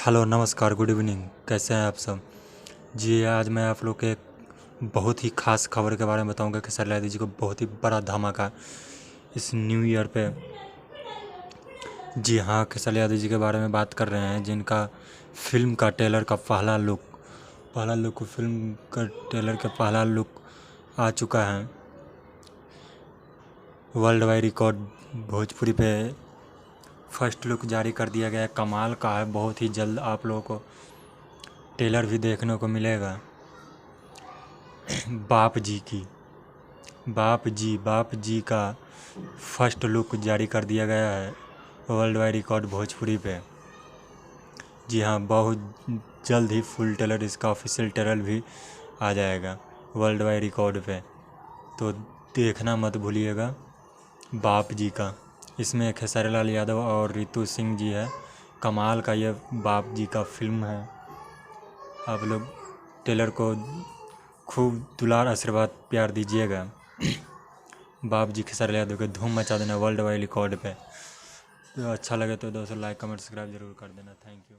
Hello नमस्कार good evening. कैसे हैं आप सब। जी आज मैं आप लोग के एक बहुत ही ख़ास खबर के बारे में बताऊंगा कि खेसारी लाल जी को बहुत ही बड़ा धमाका इस न्यू ईयर पे। जी हाँ, खेसारी लाल जी के बारे में बात कर रहे हैं जिनका फिल्म का ट्रेलर का पहला लुक फिल्म का ट्रेलर का पहला लुक आ चुका है। वर्ल्ड वाइड रिकॉर्ड भोजपुरी पे फर्स्ट लुक जारी कर दिया गया है। कमाल का है। बहुत ही जल्द आप लोगों को ट्रेलर भी देखने को मिलेगा। बाप जी का फर्स्ट लुक जारी कर दिया गया है वर्ल्ड वाइड रिकॉर्ड भोजपुरी पे। जी हाँ, बहुत जल्द ही फुल ट्रेलर इसका ऑफिशियल ट्रेलर भी आ जाएगा वर्ल्ड वाइड रिकॉर्ड पे, तो देखना मत भूलिएगा बाप जी का। इसमें खेसारी लाल यादव और रितु सिंह जी है। कमाल का ये बाप जी का फिल्म है। आप लोग ट्रेलर को खूब दुलार आशीर्वाद प्यार दीजिएगा। बाप जी खेसारी लाल यादव के धूम मचा देना वर्ल्ड वाइड रिकॉर्ड पे। तो अच्छा लगे तो दोस्तों लाइक कमेंट सब्सक्राइब जरूर कर देना। Thank you.